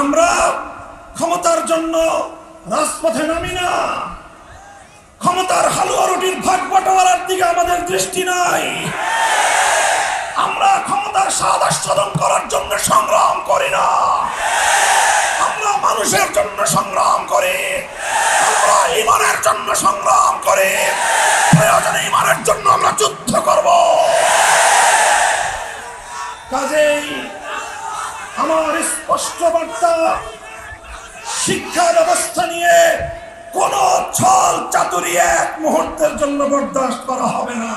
আমরা ক্ষমতার জন্য রাজপথে নামি না, ক্ষমতার হালুয়া রুটির ভাগ বাটোয়ারার দিকে আমাদের দৃষ্টি নাই। আমরা ক্ষমতার স্বাদ আস্বাদন করার জন্য সংগ্রাম করি না, আমরা মানুষের জন্য সংগ্রাম করি, আমরা ঈমানের জন্য সংগ্রাম করি, প্রয়োজনে ঈমানের জন্য আমরা যুদ্ধ করব। কাজেই আমার স্পষ্ট বার্তা, শিক্ষা ব্যবস্থা নিয়ে কোন ছল চাতুরি এক মুহূর্তের জন্য বরদাস্ত করা হবে না।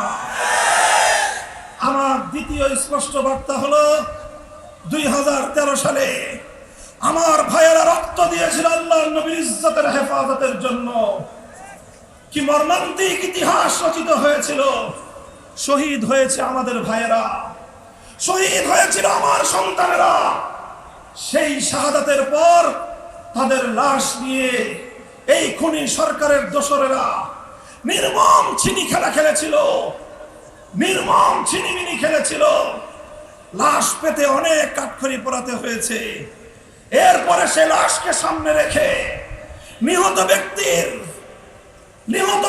আমার দ্বিতীয় স্পষ্ট বার্তা হলো 2013 সালে আমার ভাইয়েরা রক্ত দিয়েছিল আল্লাহর নবীর ইজ্জতের হেফাজতের জন্য। কি মর্মান্তিক ইতিহাস রচিত হয়েছিল। শহীদ হয়েছে আমাদের ভাইয়েরা, শহীদ হয়েছিল আমার সন্তানেরা। সেই শাহাদাতের পর তাদের লাশ নিয়ে এই খুনি সরকারের দোসরেরা নির্মম ছিনি খেলা খেলেছিল, নির্মম ছিনিমিনি খেলেছিল। লাশ পেতে অনেক কাঠখড়ি পোড়াতে হয়েছে। এরপরে সে লাশকে সামনে রেখে নিহত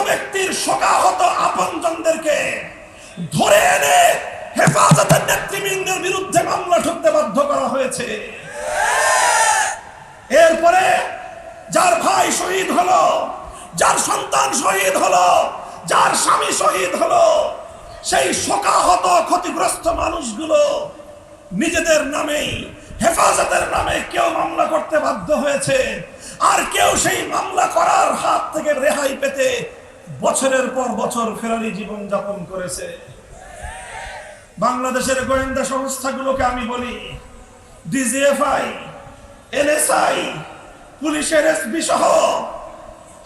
ব্যক্তির শোকাহত আপনজনদেরকে ধরে এনে হেফাজতের নেতৃবৃন্দের বিরুদ্ধে মামলা ঠুকতে বাধ্য করা হয়েছে। এরপরে যার ভাই শহীদ হলো, যার সন্তান শহীদ হলো, যার স্বামী শহীদ হলো, সেই শোকাহত ক্ষতিগ্রস্ত মানুষগুলো নিজেদের নামেই, হেফাজতের নামে কেউ মামলা করতে বাধ্য হয়েছে, আর কেউ সেই মামলা করার হাত থেকে রেহাই পেতে বছরের পর বছর ফেরারি জীবন যাপন করেছে। বাংলাদেশের গোয়েন্দা সংস্থাগুলোকে আমি বলি, ডিজিএফআই, এনএসআই, পুলিশের এসপি সহ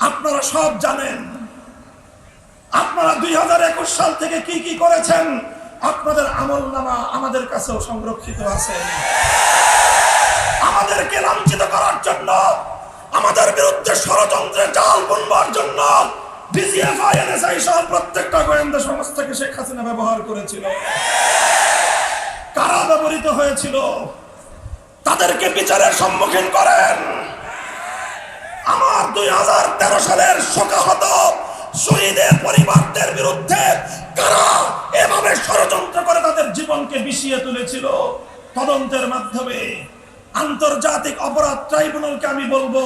আপনারা সব জানেন। আপনারা 2021 সাল থেকে কি কি করেছেন আপনাদের আমলনামা আমাদের কাছেও সংরক্ষিত আছে। আমাদেরকে লাঞ্ছিত করার জন্য, আমাদের বিরুদ্ধে ষড়যন্ত্রের জাল বুনবার জন্য ডিজিএফআই, এনএসআই সহ প্রত্যেকটা গোয়েন্দা সংস্থাকে শেখ হাসিনা ব্যবহার করেছিল। কারা ব্যবহৃত হয়েছিল তাদেরকে বিচারের সম্মুখীন করেন। আমার 2013 সালের শোকাহত শহীদের পরিবারদের বিরুদ্ধে কারা এভাবে ষড়যন্ত্র করে তাদের জীবনকে বিষিয়ে তুলেছিল, তদন্তের মাধ্যমে আন্তর্জাতিক অপরাধ ট্রাইব্যুনালকে আমি বলবো,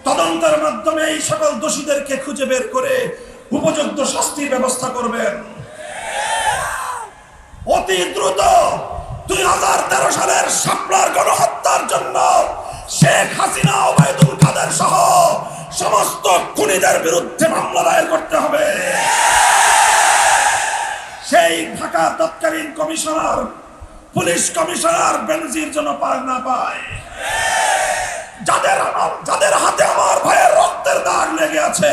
তদন্তের মাধ্যমে এই সকল দোষীদেরকে খুঁজে বের করে উপযুক্ত শাস্তির ব্যবস্থা করবেন। অতি দ্রুত 2013 সালের শাপলার গণহত্যার জন্য শেখ হাসিনা, ওবায়দুল কাদের সহ সমস্ত খুনিদের বিরুদ্ধে মামলা দায়ের করতে হবে। সেই ঢাকা তৎকালীন কমিশনার, পুলিশ কমিশনার বেনজির যেন পার না পায়। যাদের হাতে আমার ভাইয়ের রক্তের দাগ লেগে আছে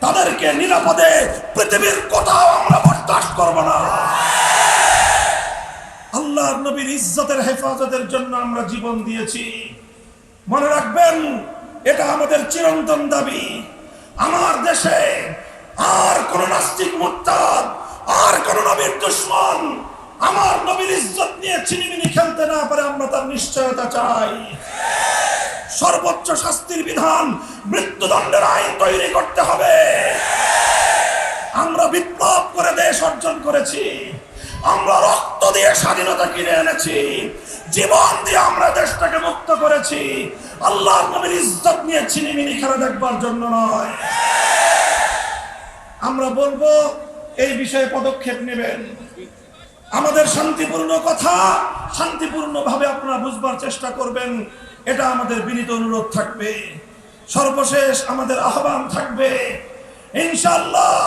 তাদেরকে নিরাপদে পৃথিবীর কোথাও আমরা বরদাস্ত করব না। আল্লাহর নবীর ইজ্জতের হেফাজতের জন্য আমরা জীবন দিয়েছি। মনে রাখবেন, এটা আমাদের চিরন্তন দাবি। আমার দেশে আর কোন নাস্তিক মুরতাদ, আর কোন নবীর দুশমন আমার নবীর ইজ্জত নিয়ে ছিনিমিনি খেলতে না পারে, আমরা তার নিশ্চয়তা চাই। সর্বোচ্চ শাস্তির বিধান, মৃত্যুদণ্ডের আইন তৈরি করতে হবে। আমরা বিপ্লব করে দেশ অর্জন করেছি, আমরা রক্ত দিয়ে স্বাধীনতা কিনে এনেছি, জীবন দিয়ে আমরা দেশটাকে মুক্ত করেছি। আল্লাহর নবীর ইজ্জত নিয়ে ছিনিমিনি খেলা দেখবার জন্য নয়। আমরা বলবো এই বিষয়ে পদক্ষেপ নেবেন। আমাদের শান্তিপূর্ণ কথা শান্তিপূর্ণভাবে আপনারা বুঝবার চেষ্টা করবেন, এটা আমাদের বিনীত অনুরোধ থাকবে। সর্বশেষ আমাদের আহ্বান থাকবে, ইনশাআল্লাহ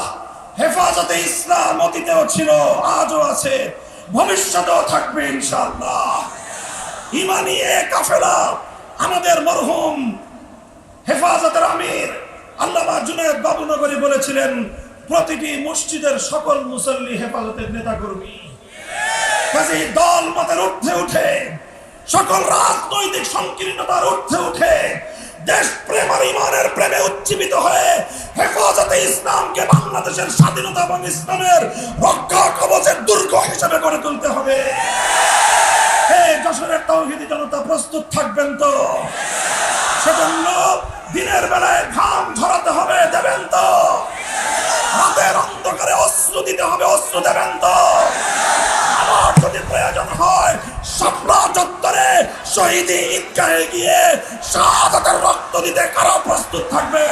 হেফাজতে ইসলাম অতীতেও ছিল, আজও আছে, ভবিষ্যতেও থাকবে ইনশাআল্লাহ। ইমানি এক কাফেলা আমাদের মরহুম হেফাজতের আমির আল্লামা জুনায়েদ বাবুনগরী বলেছিলেন, প্রতিটি মসজিদের সকল মুসল্লি হেফাজতের নেতাকর্মী। কাজেই দল মতের ঊর্ধ্বে উঠে, সকল রাজনৈতিক সংকীর্ণতার ঊর্ধ্বে উঠে, দেশ প্রেম আর ইমানের প্রেমে উজ্জীবিত হয়ে হেফাজতে ইসলামকে বাংলাদেশের স্বাধীনতা এবং ইসলামের রক্ষা কবচের দুর্গ হিসেবে গড়ে তুলতে হবে। এই যশোরের তাওহীদি জনতা প্রস্তুত থাকবেন তো? সেজন্য দিনের বেলায় ঘাম ঝরাতে হবে, দেবেন তো? রাতের অন্ধকারে অস্ত্র দিতে হবে, অস্ত্র দেবেন তো? আমার যদি প্রয়োজন হয় শাপলা চত্বরে শহীদি ঈদগাহে গিয়ে শাহাদাতের রক্ত দিতে কারা প্রস্তুত থাকবে?